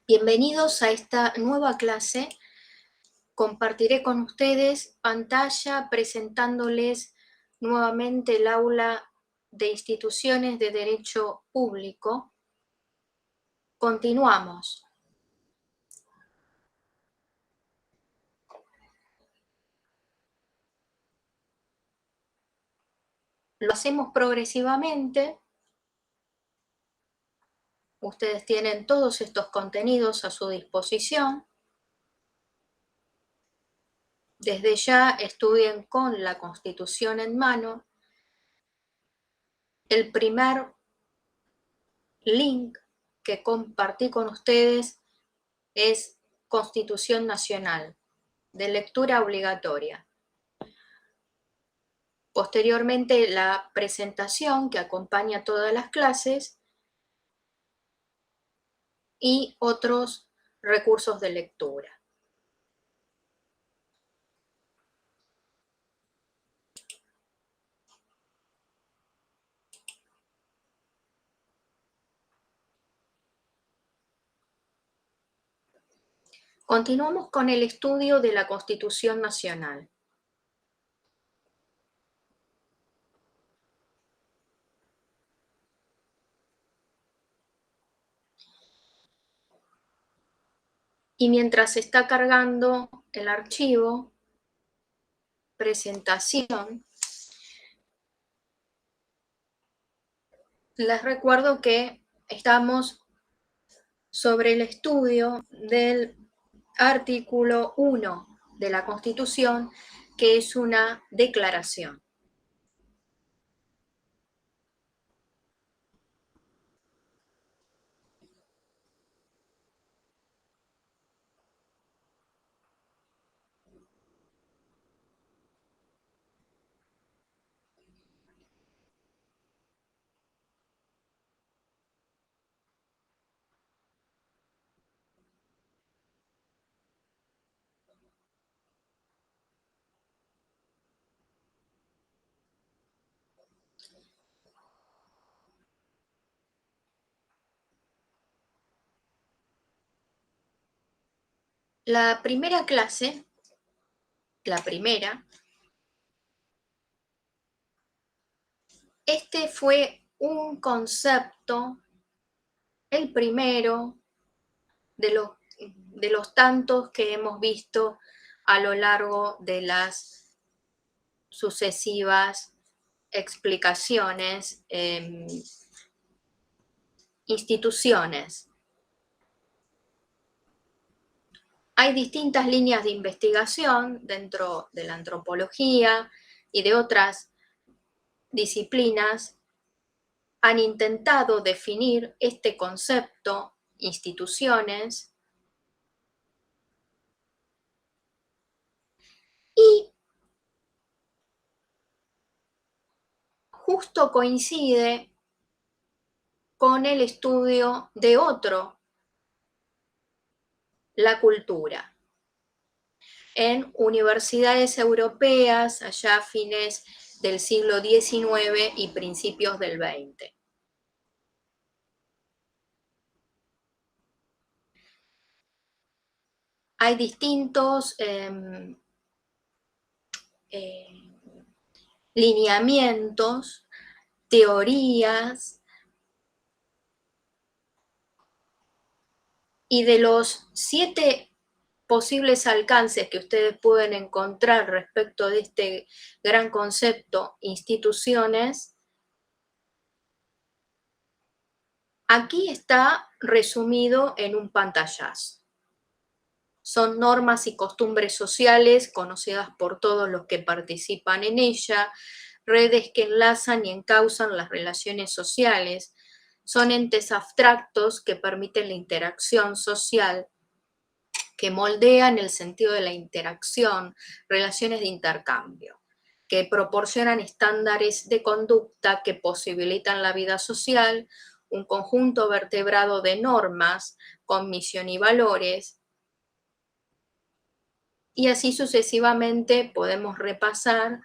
Bienvenidos a esta nueva clase. Compartiré con ustedes pantalla presentándoles nuevamente el aula de instituciones de derecho público. Continuamos. Lo hacemos progresivamente. Ustedes tienen todos estos contenidos a su disposición. Desde ya estudien con la Constitución en mano. El primer link que compartí con ustedes es Constitución Nacional, de lectura obligatoria. Posteriormente, la presentación que acompaña todas las clases y otros recursos de lectura. Continuamos con el estudio de la Constitución Nacional. Y mientras se está cargando el archivo, presentación, les recuerdo que estamos sobre el estudio del artículo 1 de la Constitución, que es una declaración. La primera clase, este fue un concepto, el primero de los tantos que hemos visto a lo largo de las sucesivas explicaciones, instituciones. Hay distintas líneas de investigación dentro de la antropología y de otras disciplinas. Han intentado definir este concepto, instituciones, y justo coincide con el estudio de otro, la cultura. En universidades europeas, allá a fines del siglo XIX y principios del XX. Hay distintos lineamientos, teorías, y de los 7 posibles alcances que ustedes pueden encontrar respecto de este gran concepto, instituciones, aquí está resumido en un pantallazo. Son normas y costumbres sociales conocidas por todos los que participan en ella, redes que enlazan y encausan las relaciones sociales, son entes abstractos que permiten la interacción social, que moldean el sentido de la interacción, relaciones de intercambio, que proporcionan estándares de conducta que posibilitan la vida social, un conjunto vertebrado de normas con misión y valores, y así sucesivamente podemos repasar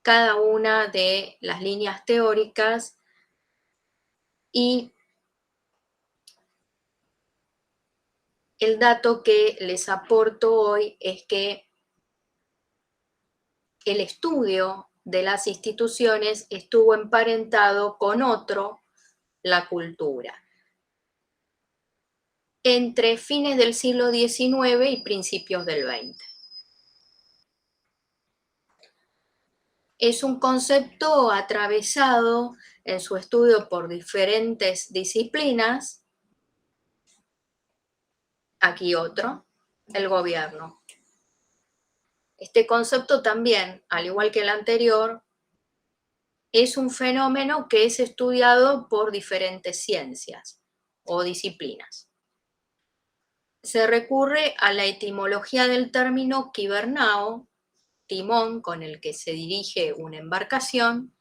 cada una de las líneas teóricas y el dato que les aporto hoy es que el estudio de las instituciones estuvo emparentado con otro, la cultura, entre fines del siglo XIX y principios del XX. Es un concepto atravesado en su estudio por diferentes disciplinas. Aquí otro, el gobierno. Este concepto también, al igual que el anterior, es un fenómeno que es estudiado por diferentes ciencias o disciplinas. Se recurre a la etimología del término kibernao, timón con el que se dirige una embarcación,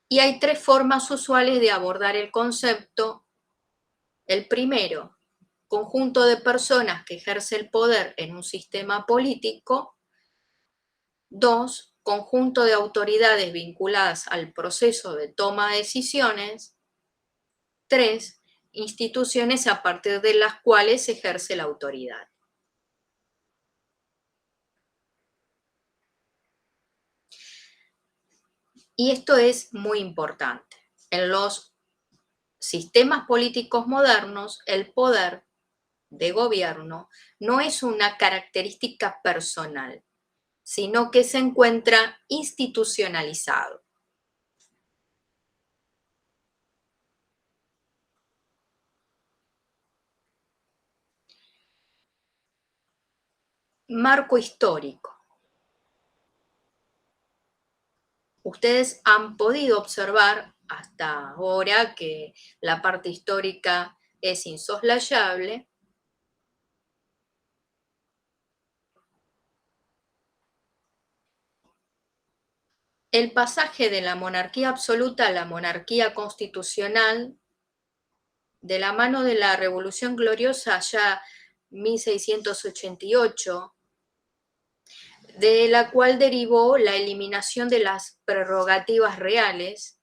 y hay tres formas usuales de abordar el concepto. El primero, conjunto de personas que ejerce el poder en un sistema político. Dos, conjunto de autoridades vinculadas al proceso de toma de decisiones. Tres, instituciones a partir de las cuales se ejerce la autoridad. Y esto es muy importante. En los sistemas políticos modernos, el poder de gobierno no es una característica personal, sino que se encuentra institucionalizado. Marco histórico. Ustedes han podido observar hasta ahora que la parte histórica es insoslayable. El pasaje de la monarquía absoluta a la monarquía constitucional, de la mano de la Revolución Gloriosa ya 1688, de la cual derivó la eliminación de las prerrogativas reales,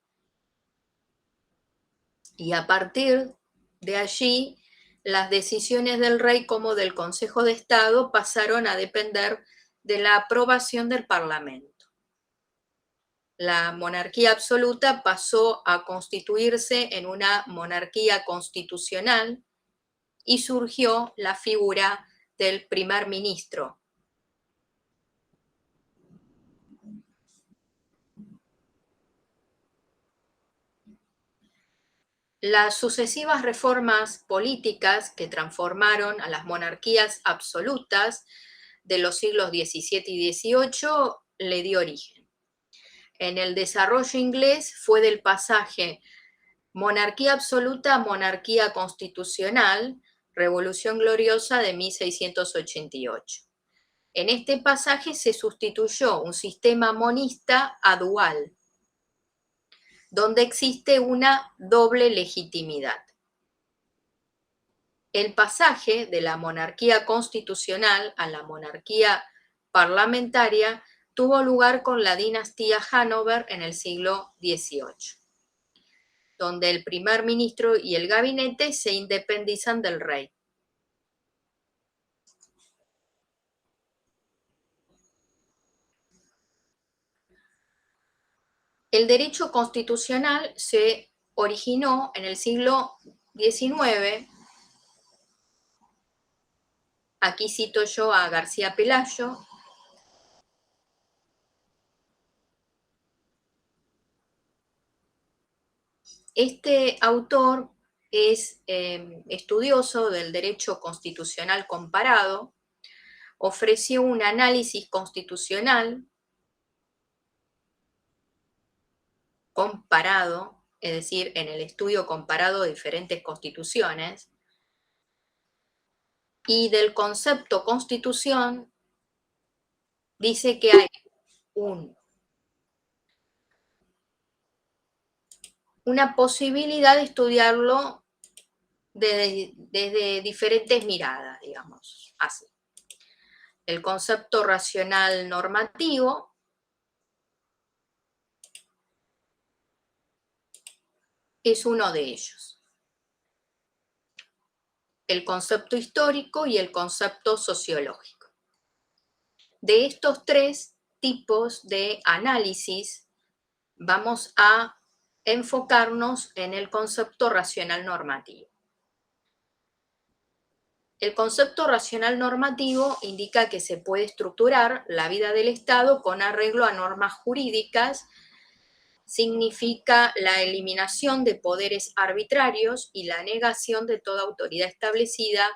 y a partir de allí las decisiones del rey como del Consejo de Estado pasaron a depender de la aprobación del Parlamento. La monarquía absoluta pasó a constituirse en una monarquía constitucional y surgió la figura del primer ministro. Las sucesivas reformas políticas que transformaron a las monarquías absolutas de los siglos XVII y XVIII le dio origen. En el desarrollo inglés fue del pasaje monarquía absoluta a monarquía constitucional, Revolución Gloriosa de 1688. En este pasaje se sustituyó un sistema monista a dual, donde existe una doble legitimidad. El pasaje de la monarquía constitucional a la monarquía parlamentaria tuvo lugar con la dinastía Hanover en el siglo XVIII, donde el primer ministro y el gabinete se independizan del rey. El derecho constitucional se originó en el siglo XIX. Aquí cito yo a García Pelayo. Este autor es estudioso del derecho constitucional comparado, ofreció un análisis constitucional comparado, es decir, en el estudio comparado de diferentes constituciones, y del concepto constitución dice que hay una posibilidad de estudiarlo desde diferentes miradas, digamos, así. El concepto racional normativo, es uno de ellos. El concepto histórico y el concepto sociológico. De estos tres tipos de análisis, vamos a enfocarnos en el concepto racional normativo. El concepto racional normativo indica que se puede estructurar la vida del Estado con arreglo a normas jurídicas, significa la eliminación de poderes arbitrarios y la negación de toda autoridad establecida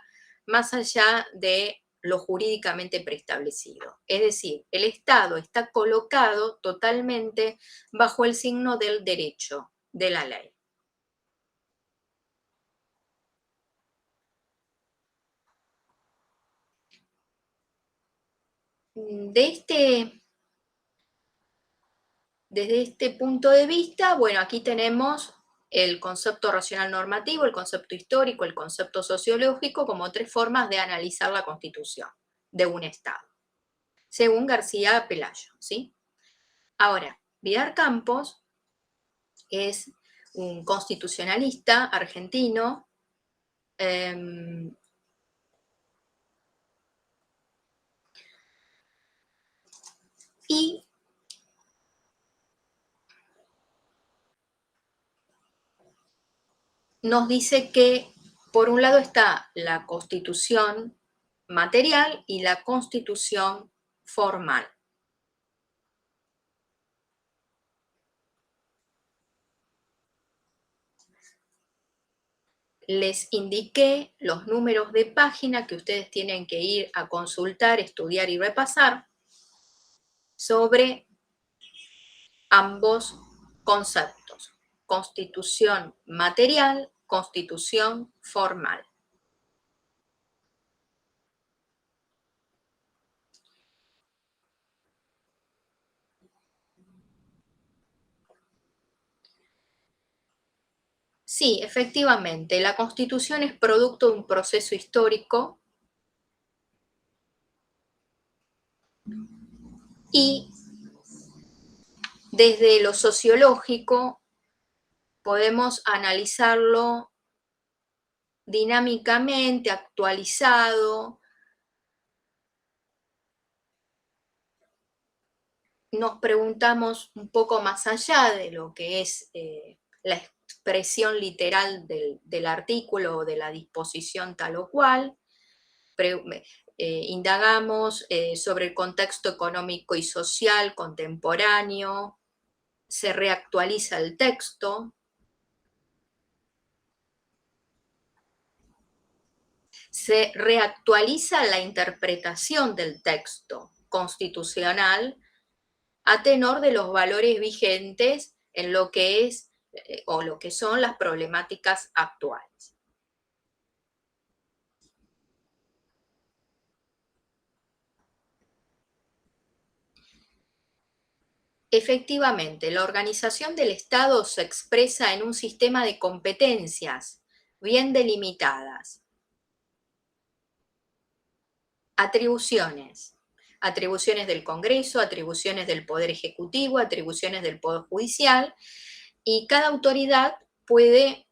más allá de lo jurídicamente preestablecido. Es decir, el Estado está colocado totalmente bajo el signo del derecho, de la ley. Desde este punto de vista, bueno, aquí tenemos el concepto racional normativo, el concepto histórico, el concepto sociológico como tres formas de analizar la constitución de un Estado, según García Pelayo, ¿sí? Ahora, Vidal Campos es un constitucionalista argentino y nos dice que por un lado está la constitución material y la constitución formal. Les indiqué los números de página que ustedes tienen que ir a consultar, estudiar y repasar sobre ambos conceptos, constitución material, constitución formal. Sí, efectivamente, la Constitución es producto de un proceso histórico y desde lo sociológico podemos analizarlo dinámicamente, actualizado. Nos preguntamos un poco más allá de lo que es la expresión literal del artículo o de la disposición tal o cual, indagamos sobre el contexto económico y social contemporáneo, se reactualiza el texto, se reactualiza la interpretación del texto constitucional a tenor de los valores vigentes en lo que es o lo que son las problemáticas actuales. Efectivamente, la organización del Estado se expresa en un sistema de competencias bien delimitadas. Atribuciones. Atribuciones del Congreso, atribuciones del Poder Ejecutivo, atribuciones del Poder Judicial, y cada autoridad puede,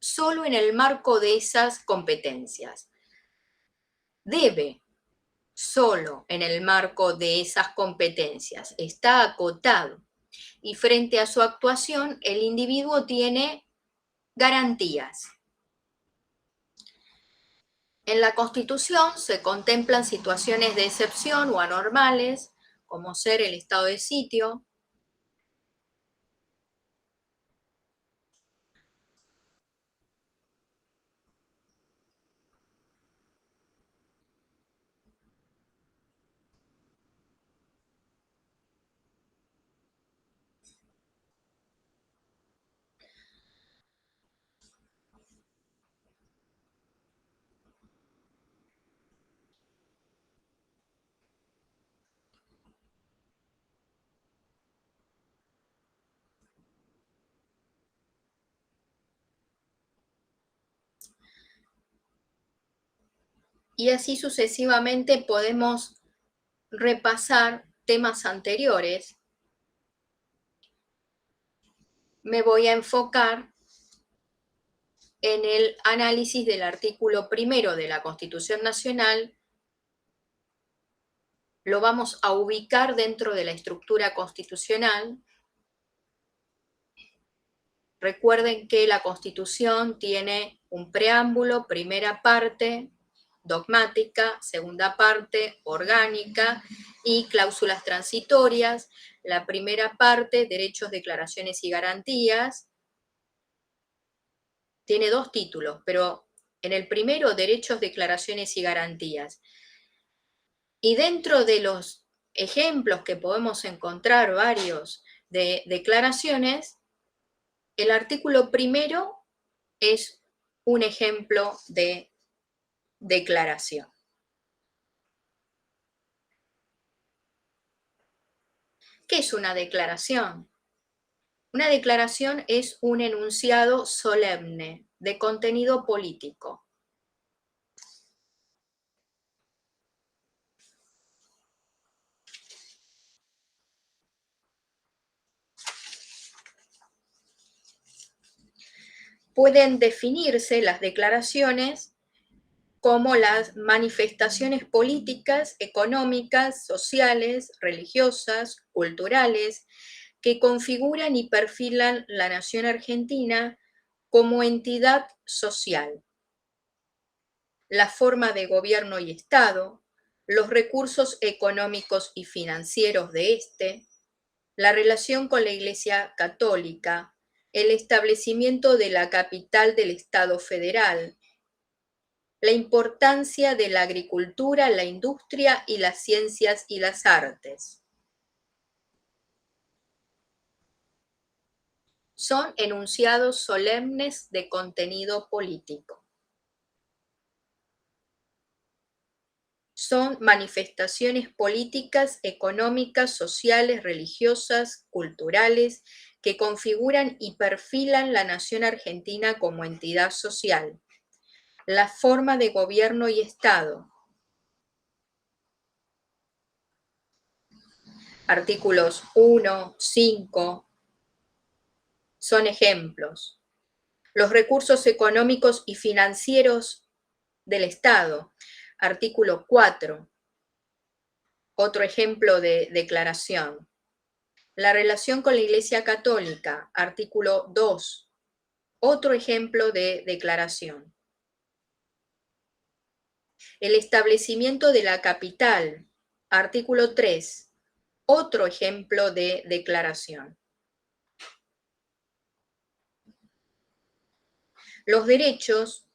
solo en el marco de esas competencias, debe, solo en el marco de esas competencias, está acotado. Y frente a su actuación, el individuo tiene garantías. En la Constitución se contemplan situaciones de excepción o anormales, como ser el estado de sitio. Y así sucesivamente podemos repasar temas anteriores me voy a enfocar en el análisis del artículo primero de la Constitución Nacional. Lo vamos a ubicar dentro de la estructura constitucional. Recuerden que la Constitución tiene un preámbulo, primera parte, dogmática, segunda parte, orgánica y cláusulas transitorias. La primera parte, derechos, declaraciones y garantías, tiene dos títulos, pero en el primero, derechos, declaraciones y garantías. Y dentro de los ejemplos que podemos encontrar varios de declaraciones, el artículo primero es un ejemplo de declaración. ¿Qué es una declaración? Una declaración es un enunciado solemne de contenido político. Pueden definirse las declaraciones como las manifestaciones políticas, económicas, sociales, religiosas, culturales, que configuran y perfilan la nación argentina como entidad social, la forma de gobierno y Estado, los recursos económicos y financieros de éste, la relación con la Iglesia Católica, el establecimiento de la capital del Estado federal, la importancia de la agricultura, la industria y las ciencias y las artes. Son enunciados solemnes de contenido político. Son manifestaciones políticas, económicas, sociales, religiosas, culturales, que configuran y perfilan la nación argentina como entidad social, la forma de gobierno y Estado. Artículos 1, 5 son ejemplos. Los recursos económicos y financieros del Estado. Artículo 4. Otro ejemplo de declaración. La relación con la Iglesia Católica. Artículo 2. Otro ejemplo de declaración. El establecimiento de la capital. Artículo 3. Otro ejemplo de declaración. Los derechos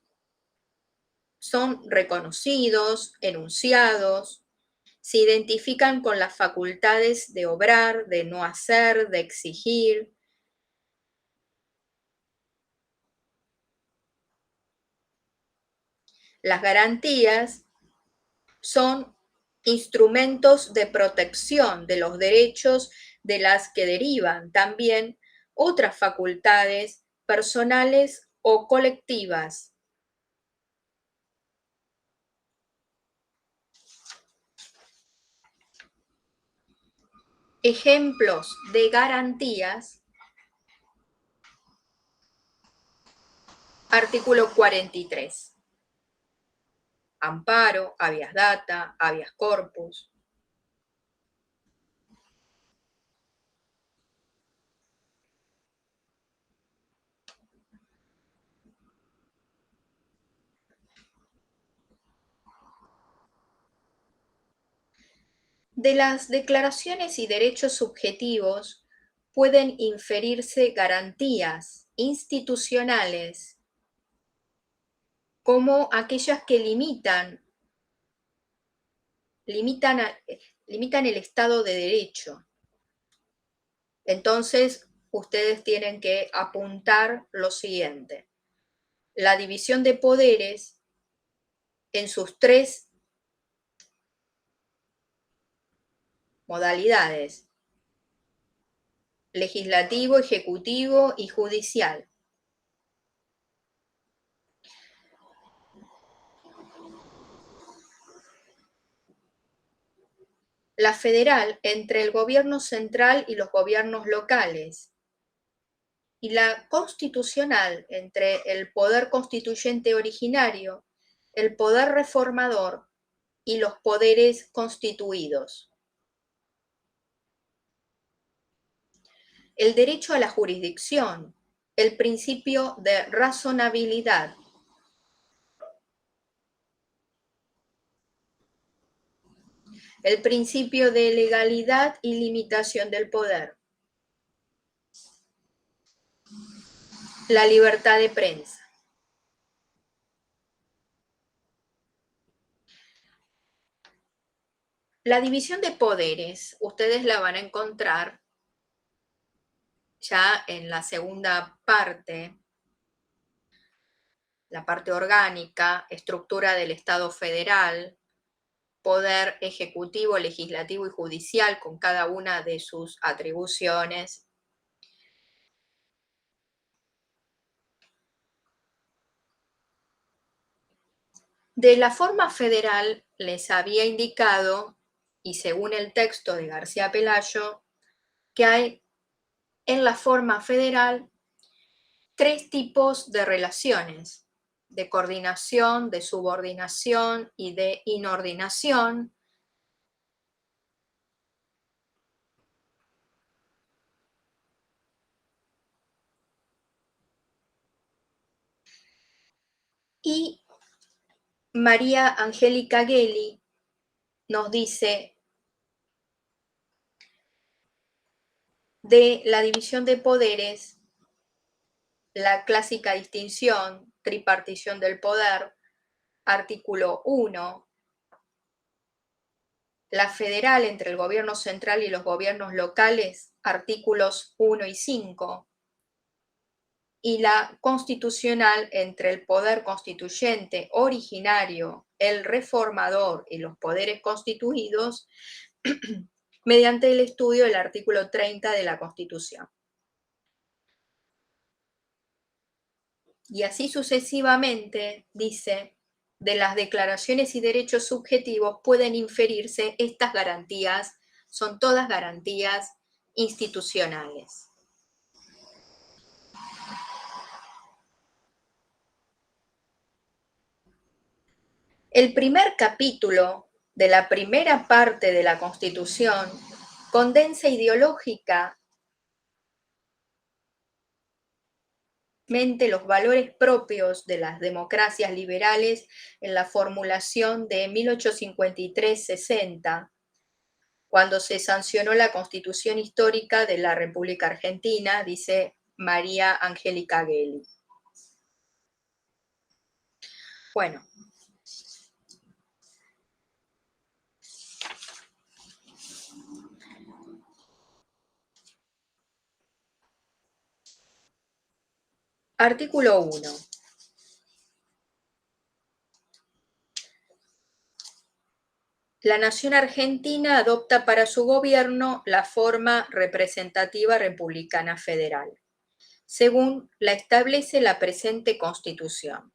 son reconocidos, enunciados, se identifican con las facultades de obrar, de no hacer, de exigir. Las garantías son instrumentos de protección de los derechos de las que derivan también otras facultades personales o colectivas. Ejemplos de garantías. Artículo 43. Amparo, habeas data, habeas corpus. De las declaraciones y derechos subjetivos pueden inferirse garantías institucionales como aquellas que limitan el Estado de Derecho. Entonces, ustedes tienen que apuntar lo siguiente. La división de poderes en sus tres modalidades: legislativo, ejecutivo y judicial. La federal entre el gobierno central y los gobiernos locales. y la constitucional entre el poder constituyente originario, el poder reformador y los poderes constituidos. El derecho a la jurisdicción, el principio de razonabilidad, el principio de legalidad y limitación del poder, la libertad de prensa. La división de poderes, ustedes la van a encontrar ya en la segunda parte, la parte orgánica, estructura del Estado federal, poder ejecutivo, legislativo y judicial con cada una de sus atribuciones. De la forma federal les había indicado, y según el texto de García Pelayo, que hay en la forma federal 3 tipos de relaciones: de coordinación, de subordinación y de inordinación. Y María Angélica Gelli nos dice de la división de poderes, la clásica distinción, tripartición del poder, artículo 1, la federal entre el gobierno central y los gobiernos locales, artículos 1 y 5, y la constitucional entre el poder constituyente originario, el reformador y los poderes constituidos, mediante el estudio del artículo 30 de la Constitución. Y así sucesivamente, dice, de las declaraciones y derechos subjetivos pueden inferirse estas garantías, son todas garantías institucionales. El primer capítulo de la primera parte de la Constitución condensa ideológica los valores propios de las democracias liberales en la formulación de 1853-60, cuando se sancionó la Constitución histórica de la República Argentina, dice María Angélica Gelli. Bueno. Artículo 1. La nación argentina adopta para su gobierno la forma representativa republicana federal, según la establece la presente Constitución.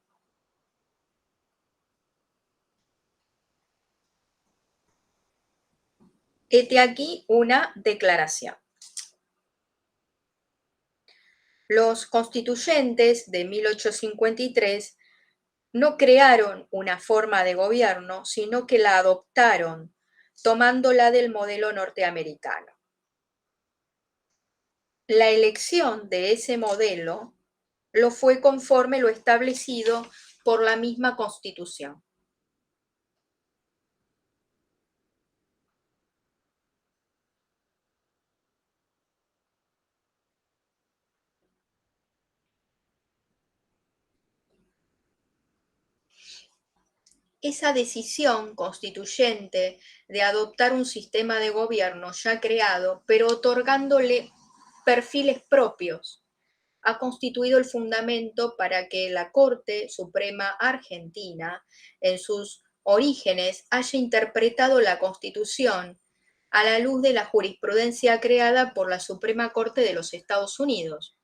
Hete aquí una declaración. Los constituyentes de 1853 no crearon una forma de gobierno, sino que la adoptaron, tomándola del modelo norteamericano. La elección de ese modelo lo fue conforme lo establecido por la misma Constitución. Esa decisión constituyente de adoptar un sistema de gobierno ya creado, pero otorgándole perfiles propios, ha constituido el fundamento para que la Corte Suprema Argentina, en sus orígenes, haya interpretado la Constitución a la luz de la jurisprudencia creada por la Suprema Corte de los Estados Unidos,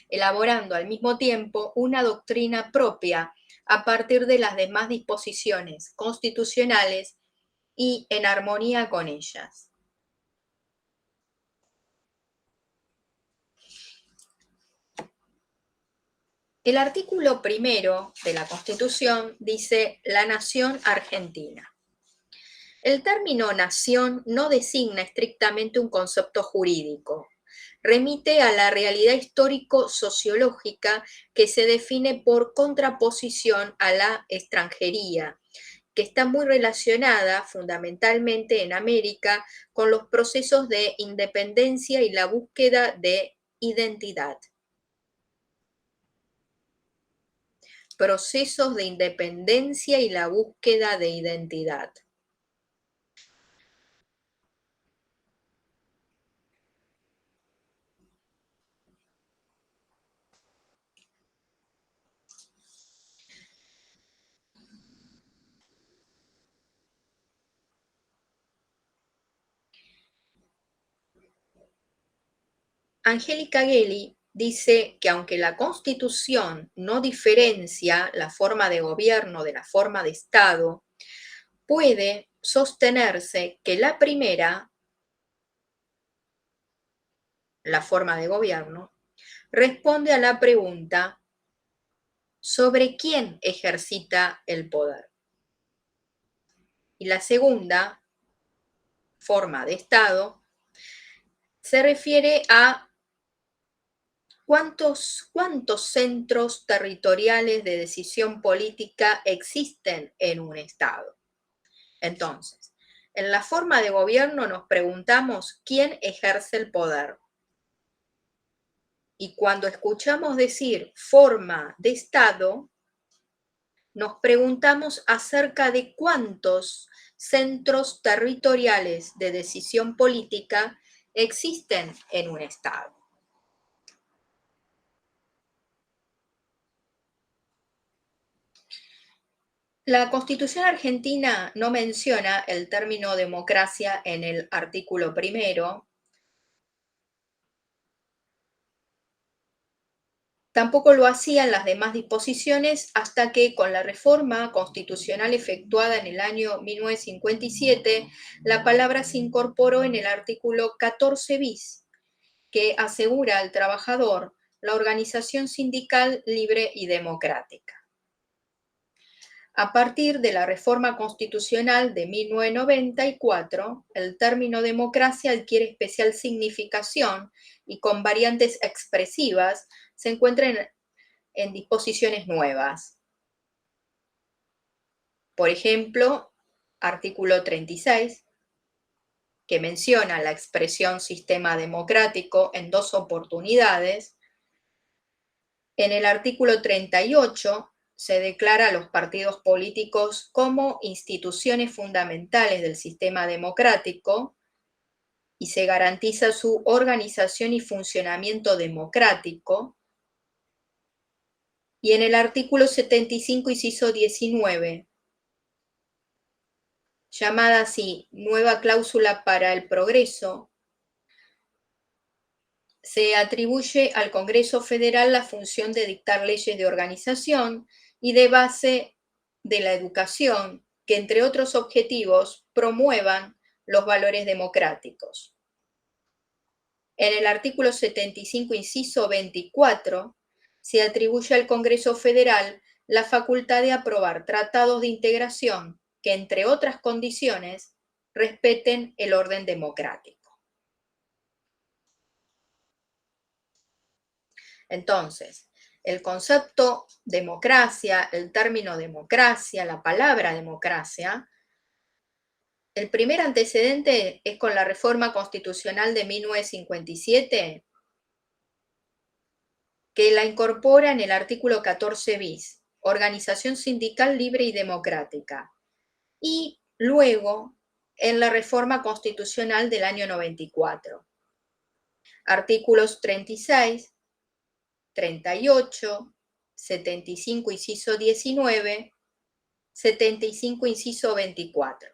elaborando al mismo tiempo una doctrina propia a partir de las demás disposiciones constitucionales y en armonía con ellas. El artículo primero de la Constitución dice la nación argentina. El término nación no designa estrictamente un concepto jurídico. Remite a la realidad histórico-sociológica que se define por contraposición a la extranjería, que está muy relacionada fundamentalmente en América con los procesos de independencia y la búsqueda de identidad. Procesos de independencia y la búsqueda de identidad. Angélica Gelli dice que aunque la Constitución no diferencia la forma de gobierno de la forma de Estado, puede sostenerse que la primera, la forma de gobierno, responde a la pregunta sobre quién ejercita el poder. Y la segunda, forma de Estado, se refiere a cuántos centros territoriales de decisión política existen en un Estado. Entonces, en la forma de gobierno nos preguntamos quién ejerce el poder. Y cuando escuchamos decir forma de Estado, nos preguntamos acerca de cuántos centros territoriales de decisión política existen en un Estado. La Constitución argentina no menciona el término democracia en el artículo primero. Tampoco lo hacían las demás disposiciones hasta que, con la reforma constitucional efectuada en el año 1957, la palabra se incorporó en el artículo 14 bis, que asegura al trabajador la organización sindical libre y democrática. A partir de la reforma constitucional de 1994, el término democracia adquiere especial significación y con variantes expresivas se encuentra en disposiciones nuevas. Por ejemplo, artículo 36, que menciona la expresión sistema democrático en dos oportunidades. En el artículo 38 se declara a los partidos políticos como instituciones fundamentales del sistema democrático y se garantiza su organización y funcionamiento democrático. Y en el artículo 75, inciso 19, llamada así nueva cláusula para el progreso, se atribuye al Congreso Federal la función de dictar leyes de organización y de base de la educación que, entre otros objetivos, promuevan los valores democráticos. En el artículo 75, inciso 24, se atribuye al Congreso Federal la facultad de aprobar tratados de integración que, entre otras condiciones, respeten el orden democrático. Entonces, el concepto democracia, el término democracia, la palabra democracia, el primer antecedente es con la reforma constitucional de 1957, que la incorpora en el artículo 14 bis, organización sindical libre y democrática, y luego en la reforma constitucional del año 94. Artículos 36, 38, 75, inciso 19, 75, inciso 24.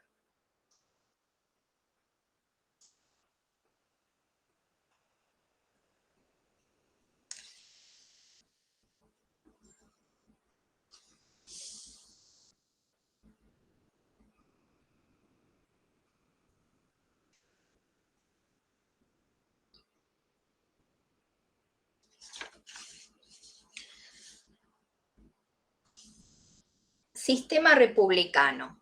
Sistema republicano.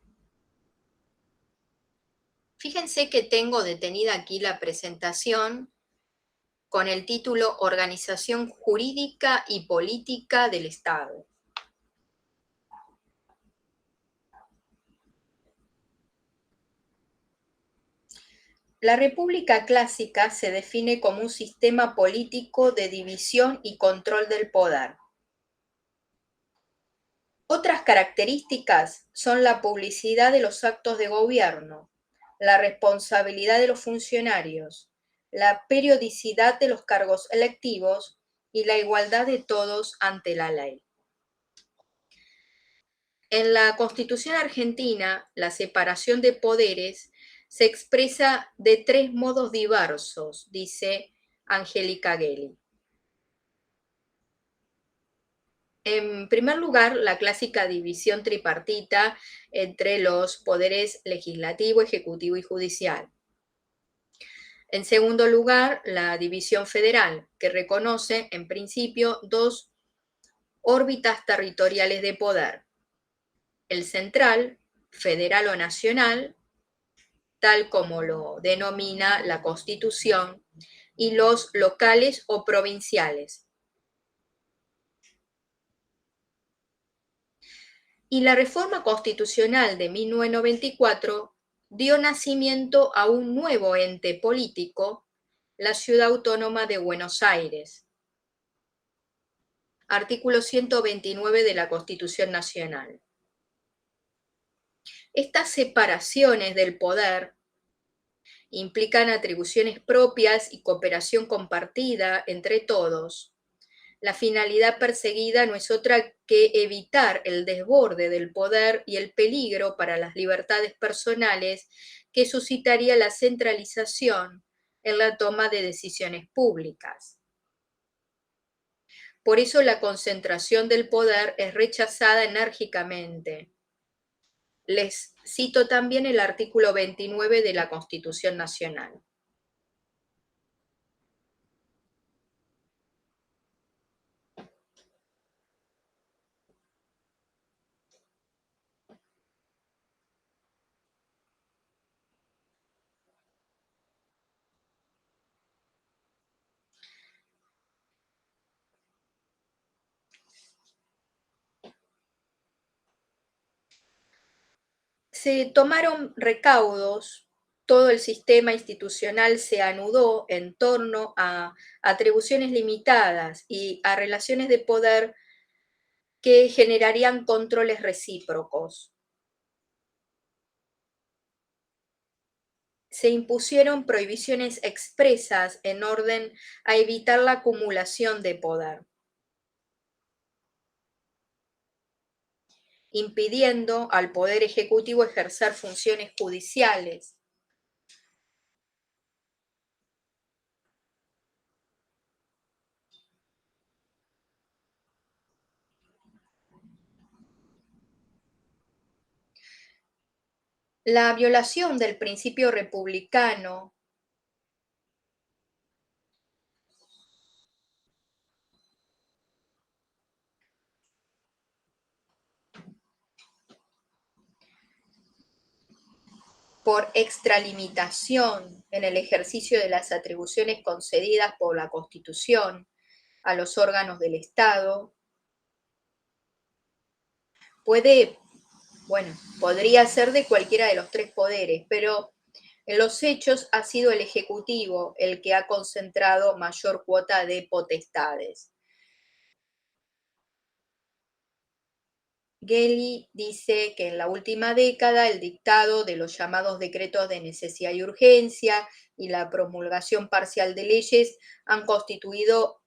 Fíjense que tengo detenida aquí la presentación con el título Organización Jurídica y Política del Estado. La república clásica se define como un sistema político de división y control del poder. Otras características son la publicidad de los actos de gobierno, la responsabilidad de los funcionarios, la periodicidad de los cargos electivos y la igualdad de todos ante la ley. En la Constitución argentina, la separación de poderes se expresa de tres modos diversos, dice Angélica Gelli. En primer lugar, la clásica división tripartita entre los poderes legislativo, ejecutivo y judicial. En segundo lugar, la división federal, que reconoce, en principio, dos órbitas territoriales de poder. El central, federal o nacional, tal como lo denomina la Constitución, y los locales o provinciales. Y la reforma constitucional de 1994 dio nacimiento a un nuevo ente político, la Ciudad Autónoma de Buenos Aires. Artículo 129 de la Constitución Nacional. Estas separaciones del poder implican atribuciones propias y cooperación compartida entre todos. La finalidad perseguida no es otra que evitar el desborde del poder y el peligro para las libertades personales que suscitaría la centralización en la toma de decisiones públicas. Por eso la concentración del poder es rechazada enérgicamente. Les cito también el artículo 29 de la Constitución Nacional. Se tomaron recaudos, todo el sistema institucional se anudó en torno a atribuciones limitadas y a relaciones de poder que generarían controles recíprocos. Se impusieron prohibiciones expresas en orden a evitar la acumulación de poder, impidiendo al Poder Ejecutivo ejercer funciones judiciales. La violación del principio republicano por extralimitación en el ejercicio de las atribuciones concedidas por la Constitución a los órganos del Estado, podría ser de cualquiera de los tres poderes, pero en los hechos ha sido el Ejecutivo el que ha concentrado mayor cuota de potestades. Gelli dice que en la última década el dictado de los llamados decretos de necesidad y urgencia y la promulgación parcial de leyes han constituido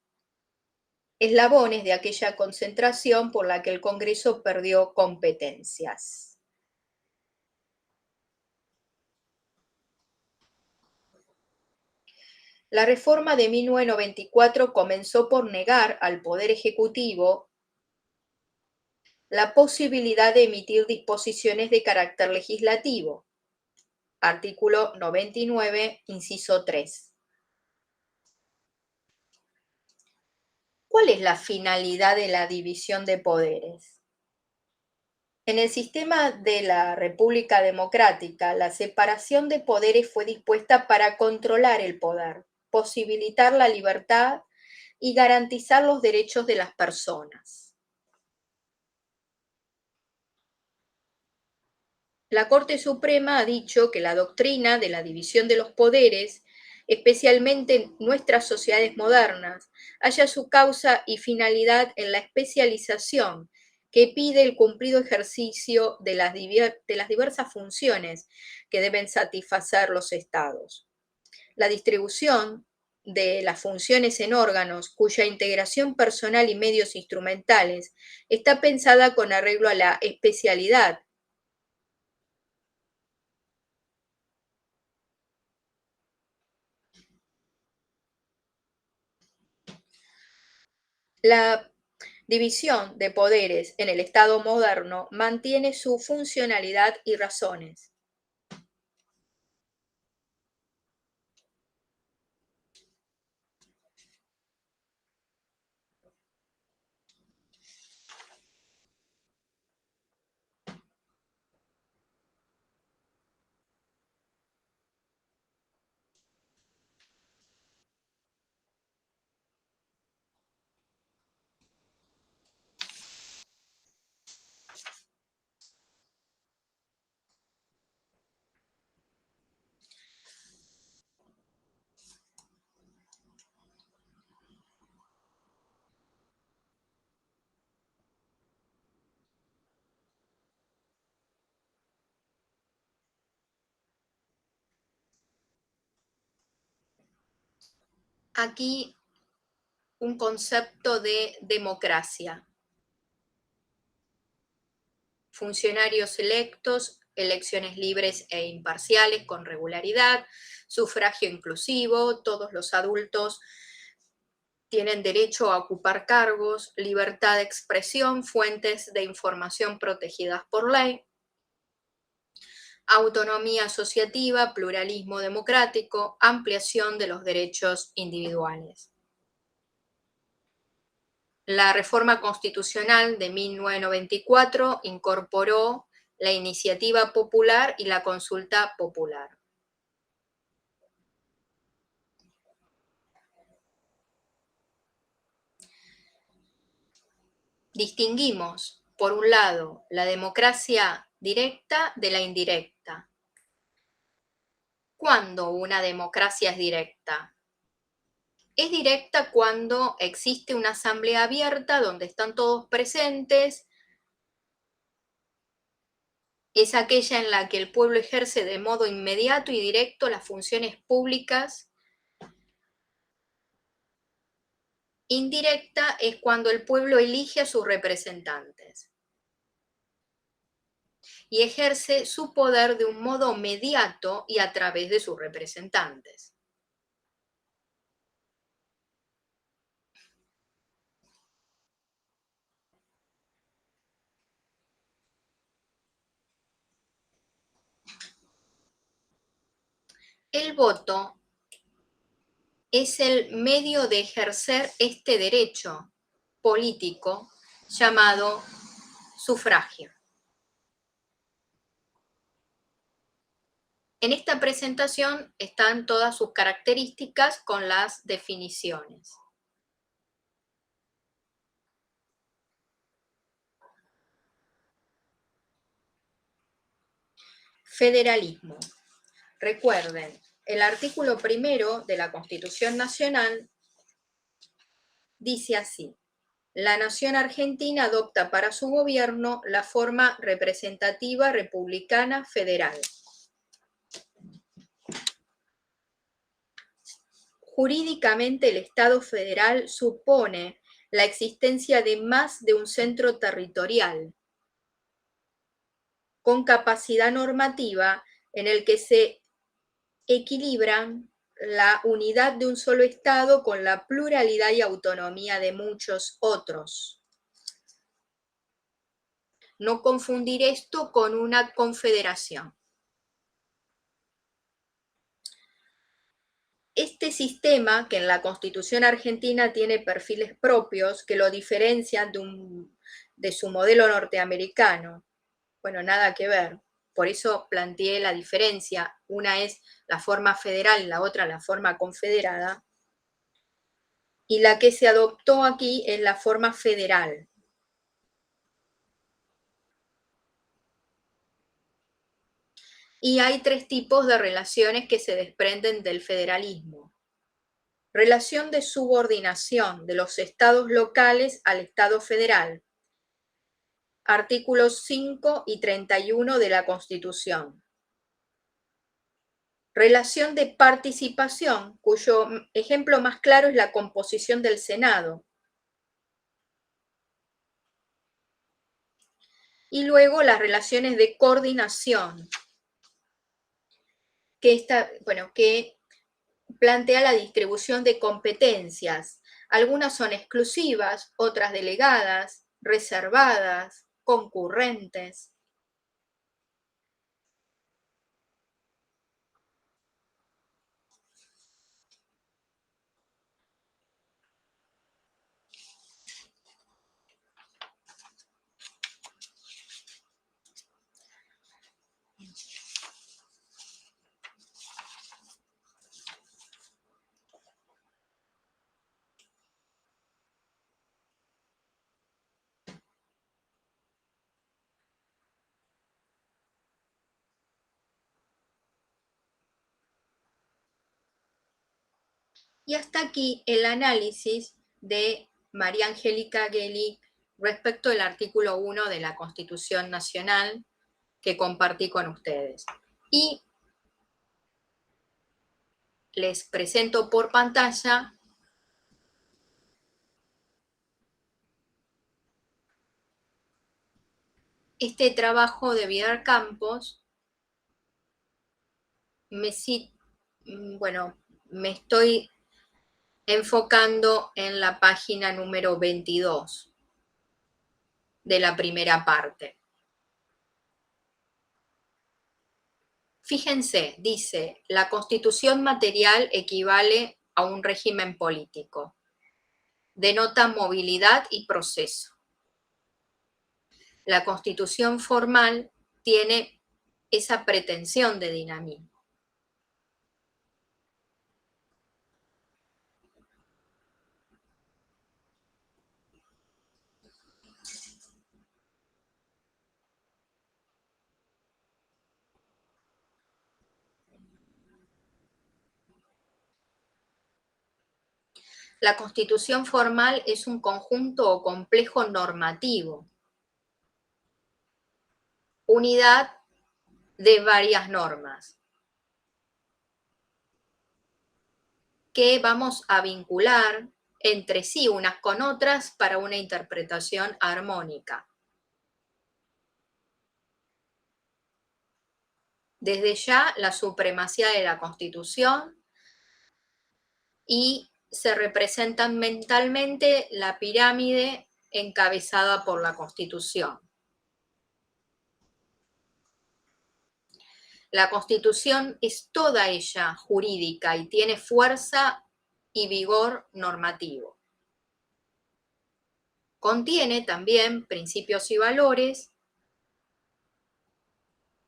eslabones de aquella concentración por la que el Congreso perdió competencias. La reforma de 1994 comenzó por negar al Poder Ejecutivo la posibilidad de emitir disposiciones de carácter legislativo. Artículo 99, inciso 3. ¿Cuál es la finalidad de la división de poderes? En el sistema de la República Democrática, la separación de poderes fue dispuesta para controlar el poder, posibilitar la libertad y garantizar los derechos de las personas. La Corte Suprema ha dicho que la doctrina de la división de los poderes, especialmente en nuestras sociedades modernas, halla su causa y finalidad en la especialización que pide el cumplido ejercicio de las diversas funciones que deben satisfacer los estados. La distribución de las funciones en órganos cuya integración personal y medios instrumentales está pensada con arreglo a la especialidad. La división de poderes en el Estado moderno mantiene su funcionalidad y razones. Aquí un concepto de democracia. Funcionarios electos, elecciones libres e imparciales con regularidad, sufragio inclusivo, todos los adultos tienen derecho a ocupar cargos, libertad de expresión, fuentes de información protegidas por ley, autonomía asociativa, pluralismo democrático, ampliación de los derechos individuales. La reforma constitucional de 1994 incorporó la iniciativa popular y la consulta popular. Distinguimos, por un lado, la democracia directa de la indirecta. ¿Cuándo una democracia es directa? Es directa cuando existe una asamblea abierta donde están todos presentes. Es aquella en la que el pueblo ejerce de modo inmediato y directo las funciones públicas. Indirecta es cuando el pueblo elige a sus representantes y ejerce su poder de un modo mediato y a través de sus representantes. El voto es el medio de ejercer este derecho político llamado sufragio. En esta presentación están todas sus características con las definiciones. Federalismo. Recuerden, el artículo 1 de la Constitución Nacional dice así: la nación argentina adopta para su gobierno la forma representativa republicana federal. Jurídicamente, el Estado federal supone la existencia de más de un centro territorial con capacidad normativa en el que se equilibran la unidad de un solo Estado con la pluralidad y autonomía de muchos otros. No confundir esto con una confederación. Este sistema, que en la Constitución argentina tiene perfiles propios que lo diferencian de su modelo norteamericano, Bueno, nada que ver. Por eso planteé la diferencia. Una es la forma federal, la otra la forma confederada. Y la que se adoptó aquí es la forma federal. Y hay tres tipos de relaciones que se desprenden del federalismo. Relación de subordinación de los estados locales al Estado federal. Artículos 5 y 31 de la Constitución. Relación de participación, cuyo ejemplo más claro es la composición del Senado. Y luego las relaciones de coordinación, que plantea la distribución de competencias. Algunas son exclusivas, otras delegadas, reservadas, concurrentes. Y hasta aquí el análisis de María Angélica Gelli respecto del artículo 1 de la Constitución Nacional que compartí con ustedes. Y les presento por pantalla este trabajo de Vidal Campos. Me estoy enfocando en la página número 22 de la primera parte. Fíjense, dice, la constitución material equivale a un régimen político. Denota movilidad y proceso. La constitución formal tiene esa pretensión de dinamismo. La constitución formal es un conjunto o complejo normativo, unidad de varias normas que vamos a vincular entre sí unas con otras para una interpretación armónica. Desde ya, la supremacía de la Constitución, y se representan mentalmente la pirámide encabezada por la Constitución. La Constitución es toda ella jurídica y tiene fuerza y vigor normativo. Contiene también principios y valores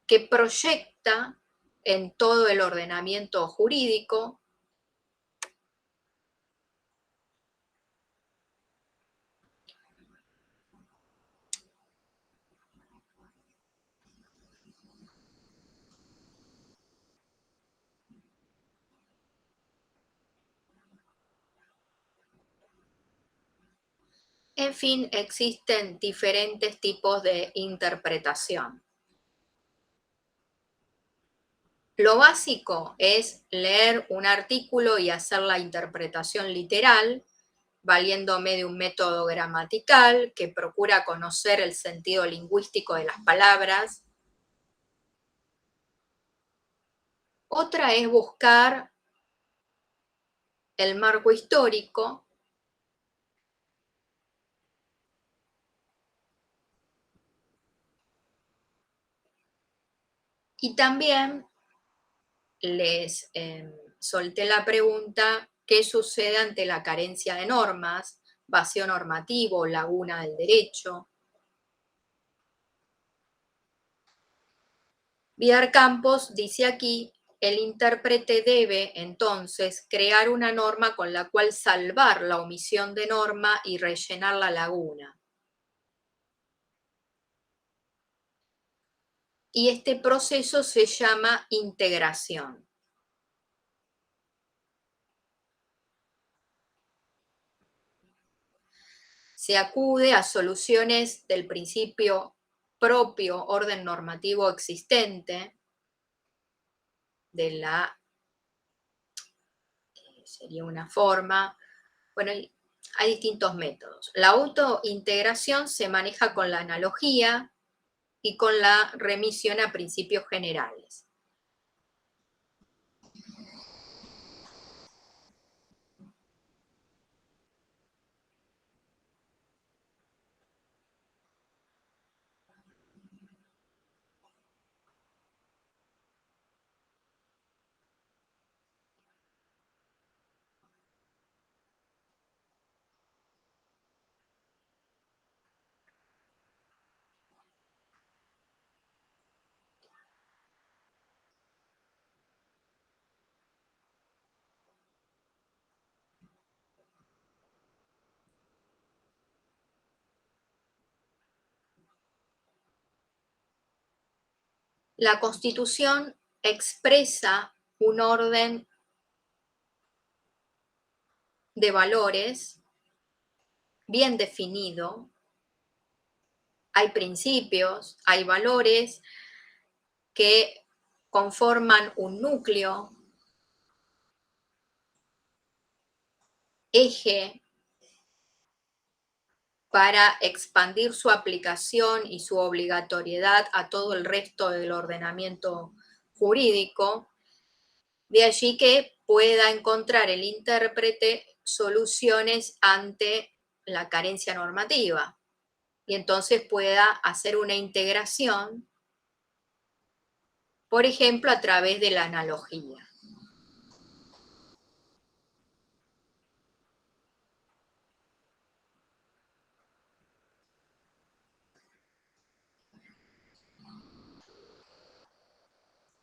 que proyecta en todo el ordenamiento jurídico En fin, existen diferentes tipos de interpretación. Lo básico es leer un artículo y hacer la interpretación literal, valiéndome de un método gramatical que procura conocer el sentido lingüístico de las palabras. Otra es buscar el marco histórico y también les solté la pregunta: ¿qué sucede ante la carencia de normas, vacío normativo, laguna del derecho? Vidar Campos dice aquí, el intérprete debe entonces crear una norma con la cual salvar la omisión de norma y rellenar la laguna. Y este proceso se llama integración. Se acude a soluciones del principio propio orden normativo existente, de la, sería una forma, bueno, hay distintos métodos. La autointegración se maneja con la analogía y con la remisión a principios generales. La Constitución expresa un orden de valores bien definido. Hay principios, hay valores que conforman un núcleo, eje para expandir su aplicación y su obligatoriedad a todo el resto del ordenamiento jurídico. De allí que pueda encontrar el intérprete soluciones ante la carencia normativa y entonces pueda hacer una integración, por ejemplo, a través de la analogía.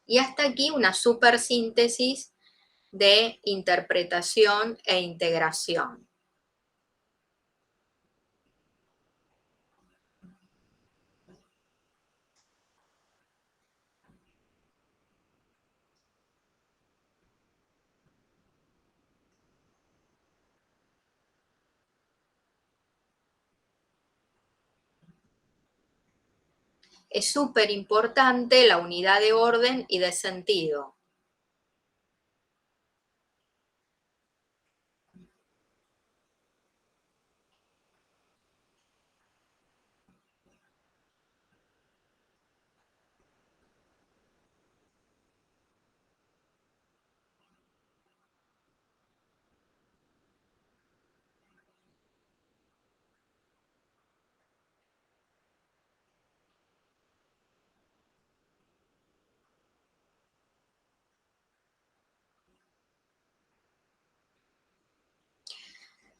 Y hasta aquí una supersíntesis de interpretación e integración. Es súper importante la unidad de orden y de sentido.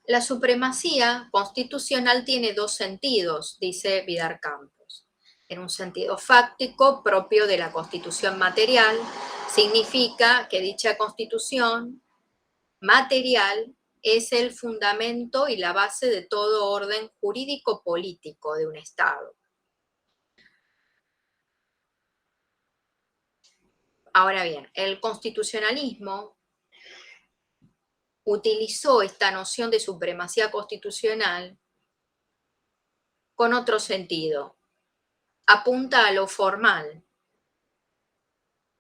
La supremacía constitucional tiene dos sentidos, dice Vidar Campos. En un sentido fáctico, propio de la constitución material, significa que dicha constitución material es el fundamento y la base de todo orden jurídico-político de un Estado. Ahora bien, el constitucionalismo utilizó esta noción de supremacía constitucional con otro sentido. Apunta a lo formal,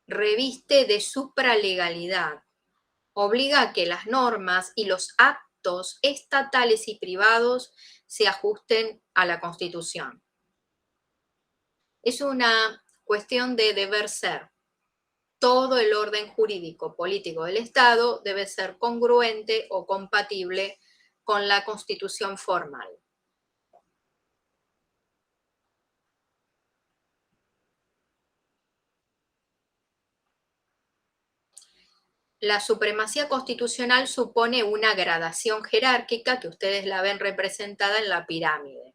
reviste de supralegalidad, obliga a que las normas y los actos estatales y privados se ajusten a la Constitución. Es una cuestión de deber ser. Todo el orden jurídico político del Estado debe ser congruente o compatible con la Constitución formal. La supremacía constitucional supone una gradación jerárquica que ustedes la ven representada en la pirámide.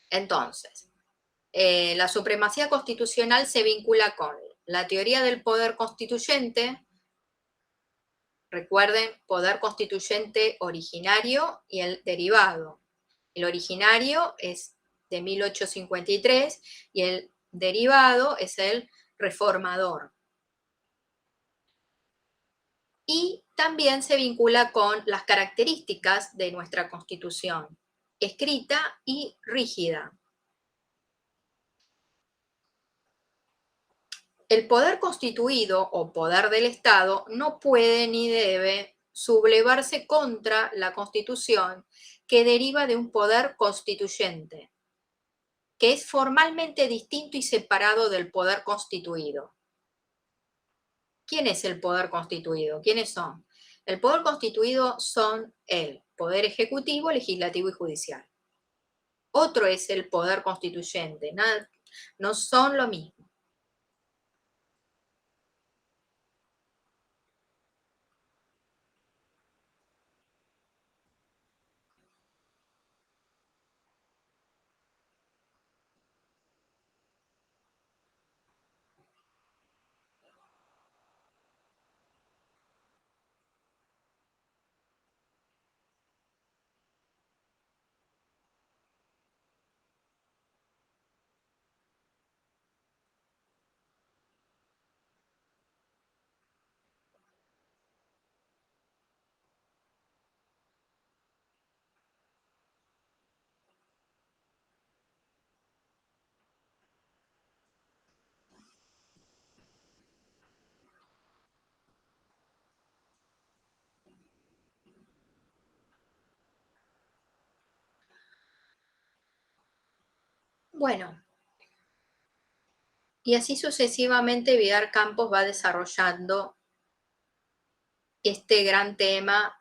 Entonces, la supremacía constitucional se vincula con la teoría del poder constituyente. Recuerden, poder constituyente originario y el derivado. El originario es de 1853 y el derivado es el reformador. Y también se vincula con las características de nuestra Constitución, escrita y rígida. El poder constituido o poder del Estado no puede ni debe sublevarse contra la Constitución, que deriva de un poder constituyente, que es formalmente distinto y separado del poder constituido. ¿Quién es el poder constituido? ¿Quiénes son? El poder constituido son el poder ejecutivo, legislativo y judicial. Otro es el poder constituyente, no son lo mismo. Bueno, y así sucesivamente Vidal Campos va desarrollando este gran tema,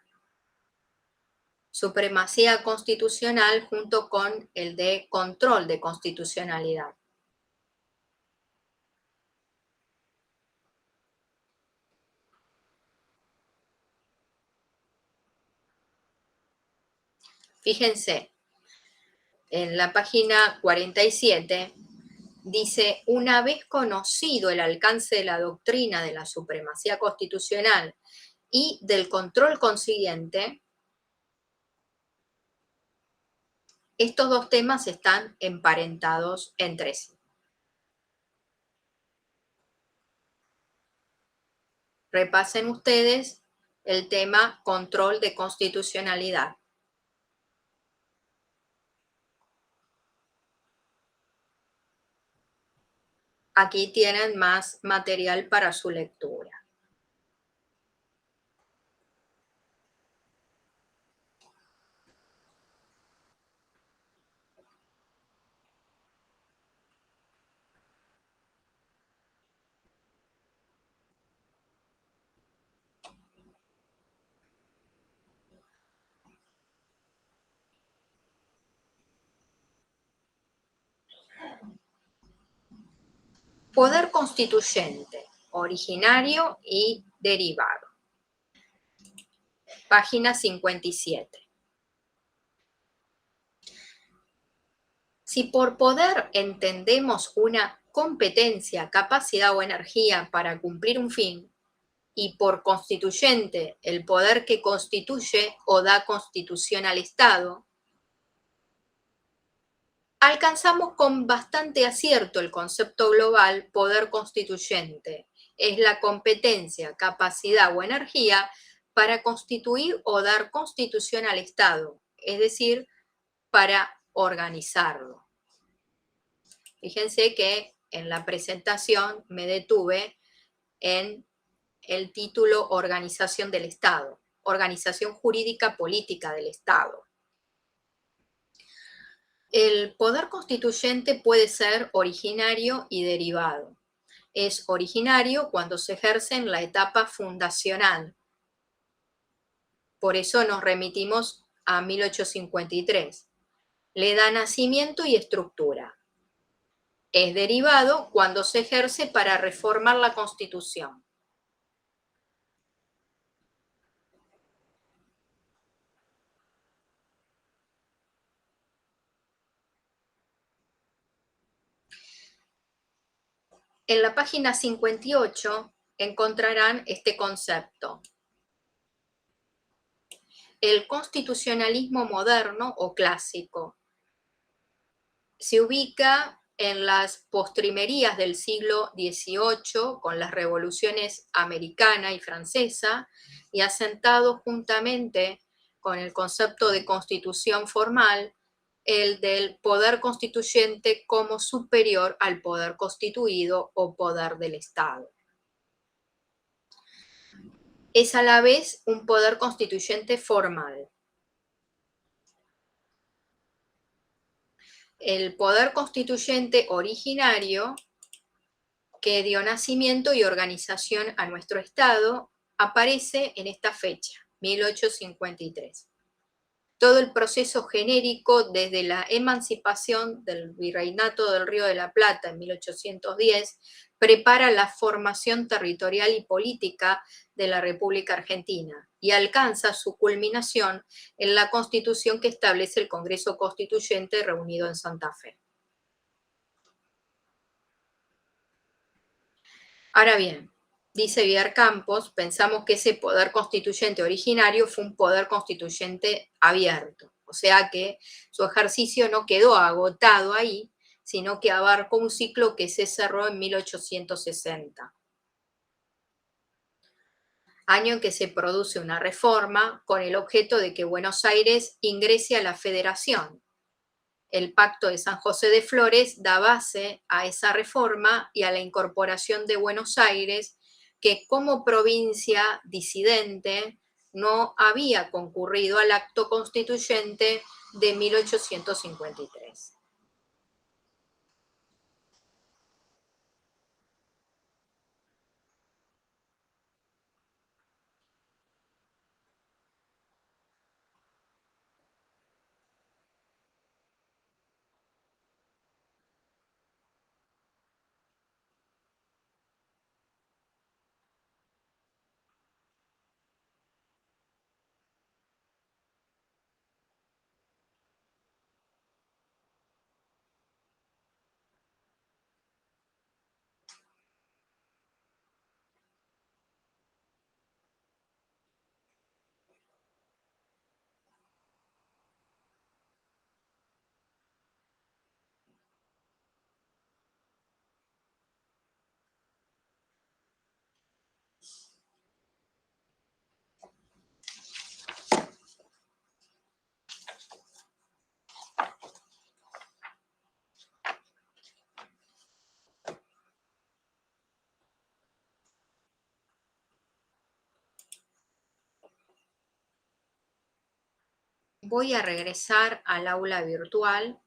supremacía constitucional, junto con el de control de constitucionalidad. Fíjense, en la página 47 dice: una vez conocido el alcance de la doctrina de la supremacía constitucional y del control consiguiente, estos dos temas están emparentados entre sí. Repasen ustedes el tema control de constitucionalidad. Aquí tienen más material para su lectura. Poder constituyente, originario y derivado. Página 57. Si por poder entendemos una competencia, capacidad o energía para cumplir un fin, y por constituyente el poder que constituye o da constitución al Estado, alcanzamos con bastante acierto el concepto global poder constituyente. Es la competencia, capacidad o energía para constituir o dar constitución al Estado, es decir, para organizarlo. Fíjense que en la presentación me detuve en el título Organización del Estado, Organización Jurídica Política del Estado. El poder constituyente puede ser originario y derivado. Es originario cuando se ejerce en la etapa fundacional. Por eso nos remitimos a 1853. Le da nacimiento y estructura. Es derivado cuando se ejerce para reformar la Constitución. En la página 58 encontrarán este concepto. El constitucionalismo moderno o clásico se ubica en las postrimerías del siglo XVIII con las revoluciones americana y francesa y asentado juntamente con el concepto de constitución formal, el del poder constituyente como superior al poder constituido o poder del Estado. Es a la vez un poder constituyente formal. El poder constituyente originario que dio nacimiento y organización a nuestro Estado aparece en esta fecha, 1853. Todo el proceso genérico desde la emancipación del Virreinato del Río de la Plata en 1810 prepara la formación territorial y política de la República Argentina y alcanza su culminación en la Constitución que establece el Congreso Constituyente reunido en Santa Fe. Ahora bien, dice Villar Campos, pensamos que ese poder constituyente originario fue un poder constituyente abierto, o sea que su ejercicio no quedó agotado ahí, sino que abarcó un ciclo que se cerró en 1860, año en que se produce una reforma con el objeto de que Buenos Aires ingrese a la federación. El Pacto de San José de Flores da base a esa reforma y a la incorporación de Buenos Aires, que como provincia disidente no había concurrido al acto constituyente de 1853. Voy a regresar al aula virtual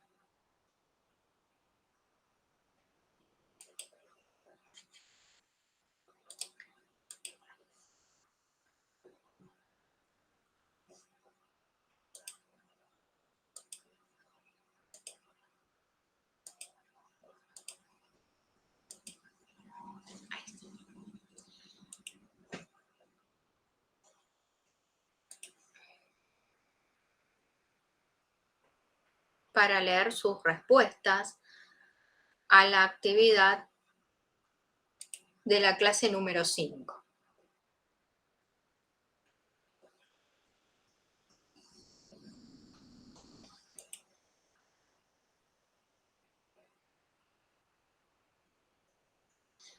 para leer sus respuestas a la actividad de la clase número 5.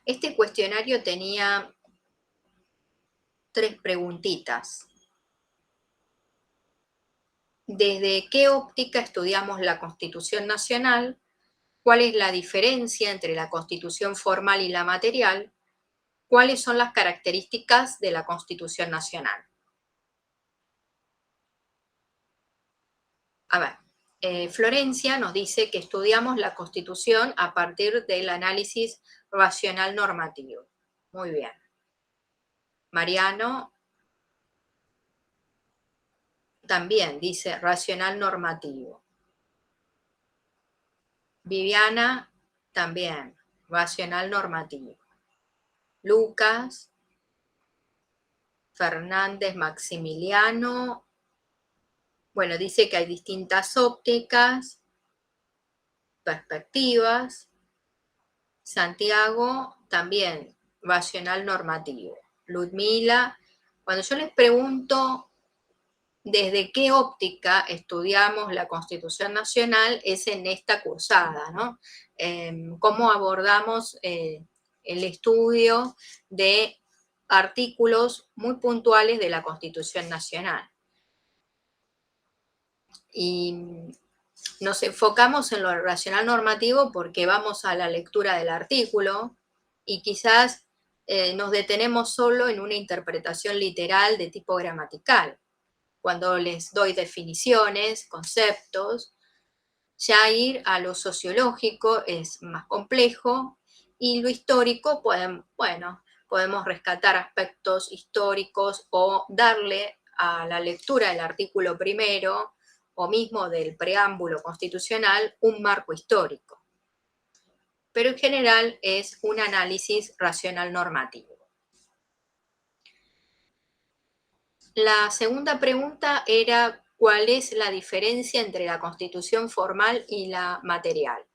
Este cuestionario tenía 3 preguntitas. ¿Desde qué óptica estudiamos la Constitución Nacional? ¿Cuál es la diferencia entre la Constitución formal y la material? ¿Cuáles son las características de la Constitución Nacional? A ver, Florencia nos dice que estudiamos la Constitución a partir del análisis racional normativo. Muy bien. Mariano también dice racional normativo. Viviana también, racional normativo. Lucas, Fernández Maximiliano, bueno, dice que hay distintas ópticas, perspectivas. Santiago también, racional normativo. Ludmila, cuando yo les pregunto desde qué óptica estudiamos la Constitución Nacional, es en esta cursada, ¿no? Cómo abordamos el estudio de artículos muy puntuales de la Constitución Nacional. Y nos enfocamos en lo racional normativo porque vamos a la lectura del artículo y quizás nos detenemos solo en una interpretación literal de tipo gramatical. Cuando les doy definiciones, conceptos, ya ir a lo sociológico es más complejo y lo histórico, podemos rescatar aspectos históricos o darle a la lectura del artículo primero o mismo del preámbulo constitucional un marco histórico. Pero en general es un análisis racional normativo. La segunda pregunta era cuál es la diferencia entre la constitución formal y la material.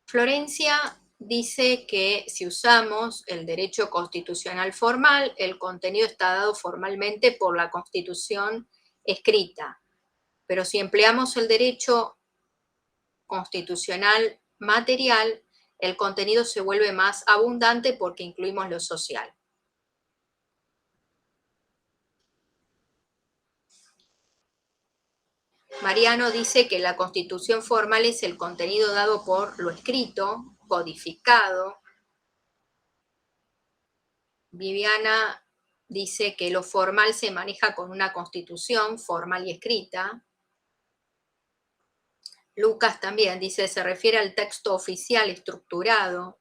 Florencia dice que si usamos el derecho constitucional formal, el contenido está dado formalmente por la Constitución escrita. Pero si empleamos el derecho constitucional material, el contenido se vuelve más abundante porque incluimos lo social. Mariano dice que la constitución formal es el contenido dado por lo escrito, codificado. Viviana dice que lo formal se maneja con una constitución formal y escrita. Lucas también dice, se refiere al texto oficial estructurado.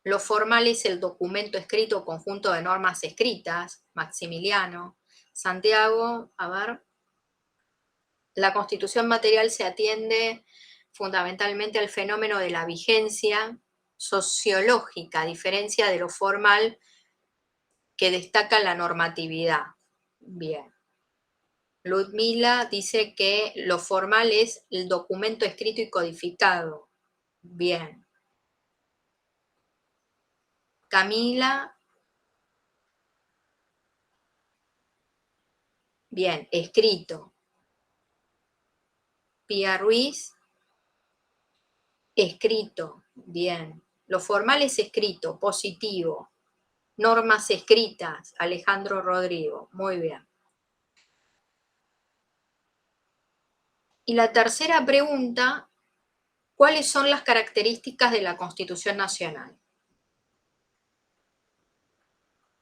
Lo formal es el documento escrito o conjunto de normas escritas. Maximiliano. Santiago, a ver. La constitución material se atiende fundamentalmente al fenómeno de la vigencia sociológica, a diferencia de lo formal que destaca la normatividad. Bien. Ludmila dice que lo formal es el documento escrito y codificado. Bien. Camila. Bien, escrito. Pía Ruiz. Escrito. Bien. Lo formal es escrito, positivo. Normas escritas. Alejandro Rodrigo. Muy bien. Y la tercera pregunta, ¿cuáles son las características de la Constitución Nacional?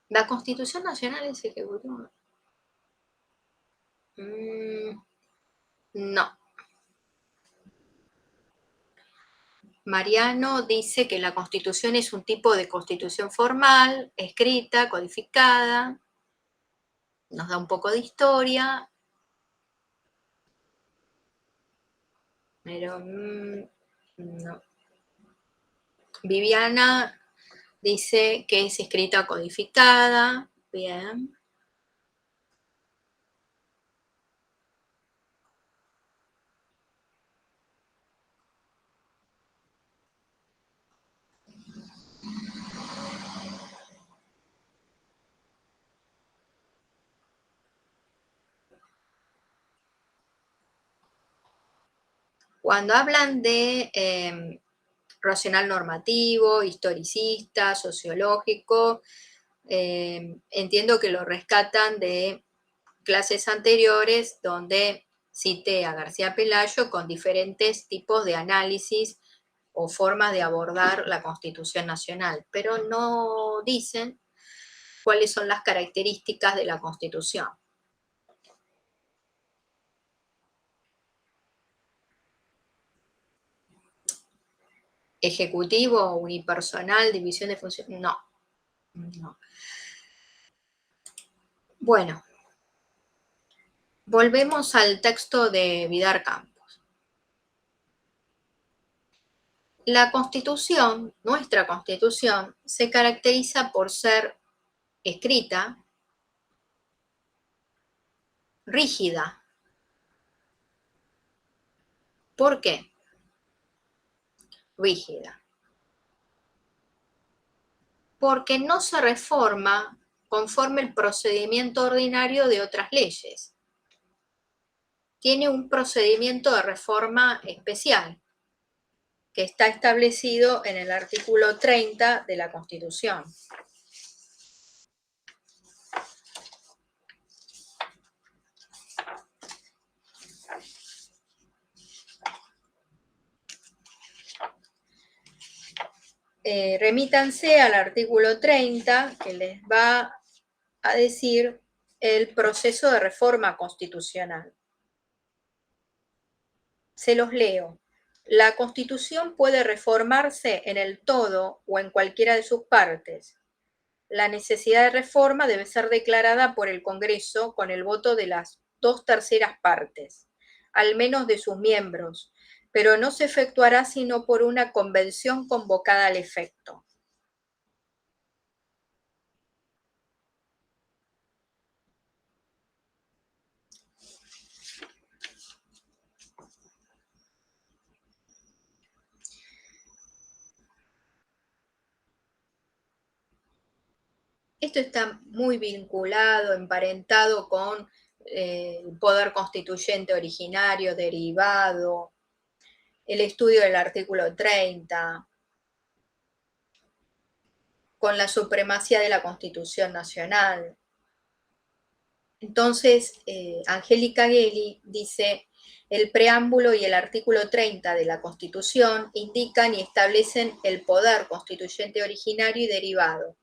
¿La Constitución Nacional es ejecutiva? No. Mariano dice que la Constitución es un tipo de constitución formal, escrita, codificada. Nos da un poco de historia. Pero no. Viviana dice que es escrita codificada. Bien. Cuando hablan de racional normativo, historicista, sociológico, entiendo que lo rescatan de clases anteriores donde cité a García Pelayo con diferentes tipos de análisis o formas de abordar la Constitución Nacional, pero no dicen cuáles son las características de la Constitución. Ejecutivo, unipersonal, división de funciones, no. Bueno, volvemos al texto de Vidar Campos. La Constitución, nuestra Constitución, se caracteriza por ser escrita, rígida, ¿Por qué? Rígida. Porque no se reforma conforme el procedimiento ordinario de otras leyes. Tiene un procedimiento de reforma especial que está establecido en el artículo 30 de la Constitución. Remítanse al artículo 30 que les va a decir el proceso de reforma constitucional. Se los leo. La Constitución puede reformarse en el todo o en cualquiera de sus partes. La necesidad de reforma debe ser declarada por el Congreso con el voto de las 2/3 partes, al menos de sus miembros, pero no se efectuará sino por una convención convocada al efecto. Esto está muy vinculado, emparentado con el poder constituyente originario, derivado, el estudio del artículo 30, con la supremacía de la Constitución Nacional. Entonces, Angélica Gelli dice, el preámbulo y el artículo 30 de la Constitución indican y establecen el poder constituyente originario y derivado,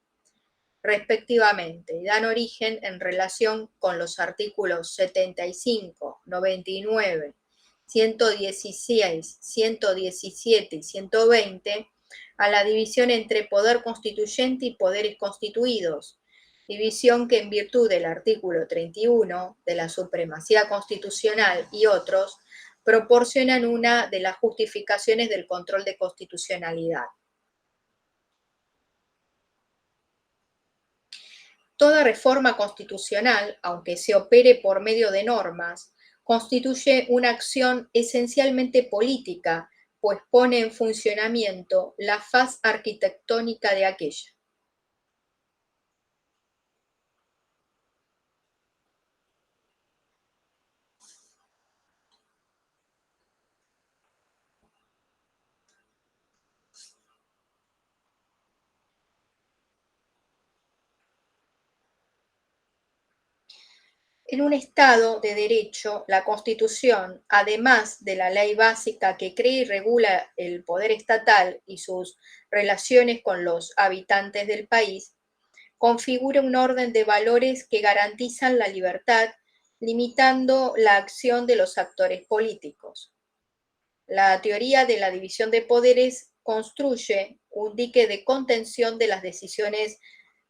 respectivamente, y dan origen en relación con los artículos 75, 99, 116, 117 y 120 a la división entre poder constituyente y poderes constituidos, división que en virtud del artículo 31 de la supremacía constitucional y otros proporcionan una de las justificaciones del control de constitucionalidad. Toda reforma constitucional, aunque se opere por medio de normas, constituye una acción esencialmente política, pues pone en funcionamiento la faz arquitectónica de aquella. En un Estado de derecho, la Constitución, además de la ley básica que crea y regula el poder estatal y sus relaciones con los habitantes del país, configura un orden de valores que garantizan la libertad, limitando la acción de los actores políticos. La teoría de la división de poderes construye un dique de contención de las decisiones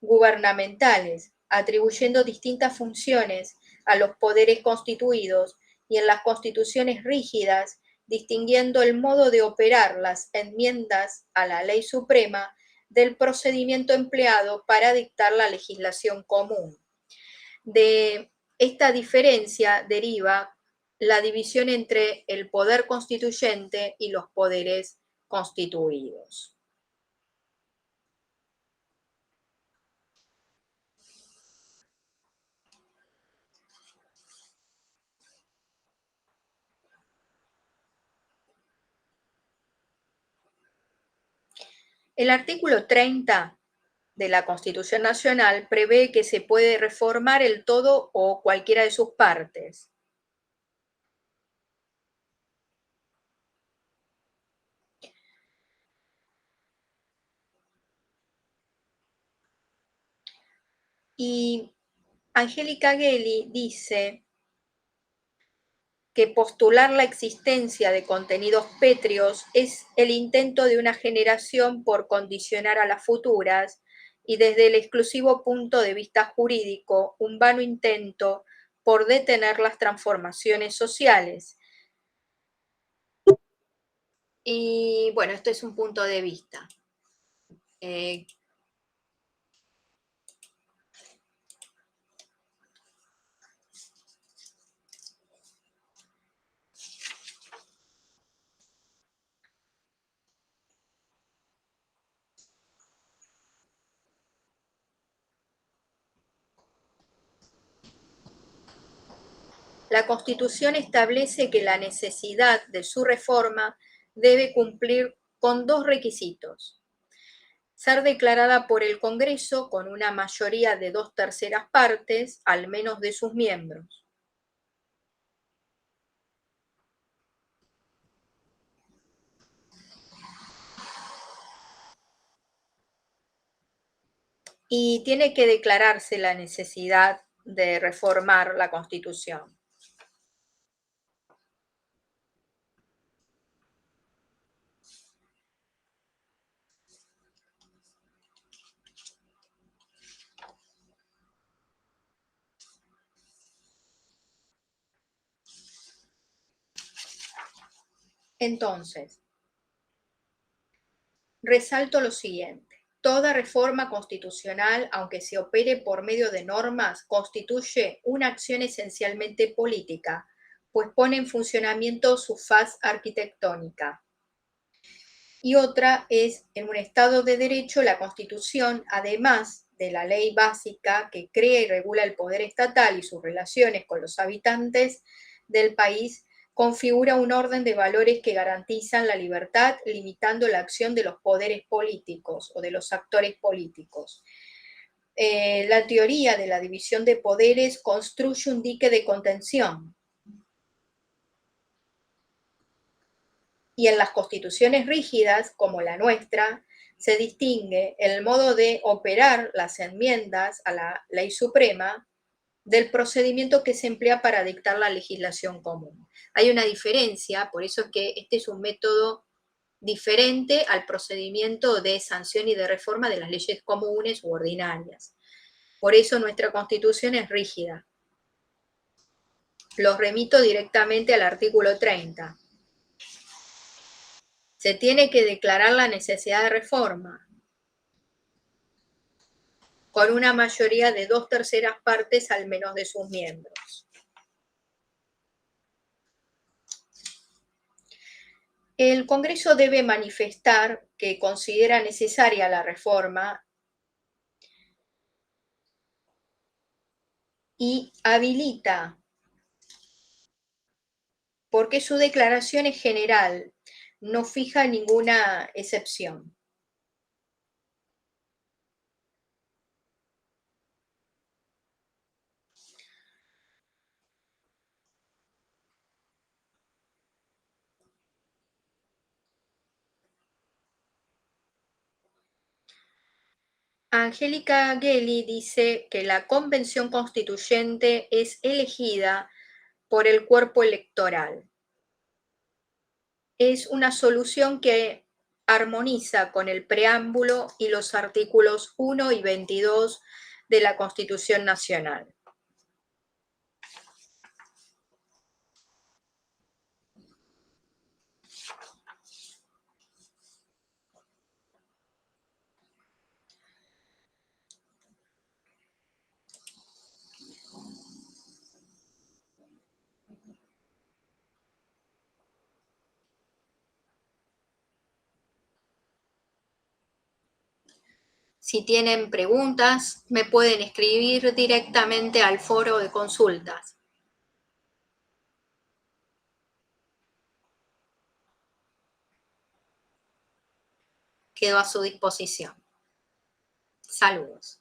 gubernamentales, atribuyendo distintas funciones a los poderes constituidos y en las constituciones rígidas, distinguiendo el modo de operar las enmiendas a la ley suprema del procedimiento empleado para dictar la legislación común. De esta diferencia deriva la división entre el poder constituyente y los poderes constituidos. El artículo 30 de la Constitución Nacional prevé que se puede reformar el todo o cualquiera de sus partes. Y Angélica Gelli dice que postular la existencia de contenidos pétreos es el intento de una generación por condicionar a las futuras y desde el exclusivo punto de vista jurídico, un vano intento por detener las transformaciones sociales. Y bueno, esto es un punto de vista. Eh, La Constitución establece que la necesidad de su reforma debe cumplir con dos requisitos: ser declarada por el Congreso con una mayoría de 2/3 al menos de sus miembros. Y tiene que declararse la necesidad de reformar la Constitución. Entonces, resalto lo siguiente: toda reforma constitucional, aunque se opere por medio de normas, constituye una acción esencialmente política, pues pone en funcionamiento su faz arquitectónica. Y otra es, en un Estado de Derecho, la Constitución, además de la ley básica que crea y regula el poder estatal y sus relaciones con los habitantes del país, configura un orden de valores que garantizan la libertad, limitando la acción de los poderes políticos o de los actores políticos. La teoría de la división de poderes construye un dique de contención. Y en las constituciones rígidas, como la nuestra, se distingue el modo de operar las enmiendas a la ley suprema del procedimiento que se emplea para dictar la legislación común. Hay una diferencia, por eso es que este es un método diferente al procedimiento de sanción y de reforma de las leyes comunes u ordinarias. Por eso nuestra Constitución es rígida. Los remito directamente al artículo 30. Se tiene que declarar la necesidad de reforma con una mayoría de 2/3 al menos de sus miembros. El Congreso debe manifestar que considera necesaria la reforma y habilita, porque su declaración es general, no fija ninguna excepción. Angélica Gelli dice que la convención constituyente es elegida por el cuerpo electoral. Es una solución que armoniza con el preámbulo y los artículos 1 y 22 de la Constitución Nacional. Si tienen preguntas, me pueden escribir directamente al foro de consultas. Quedo a su disposición. Saludos.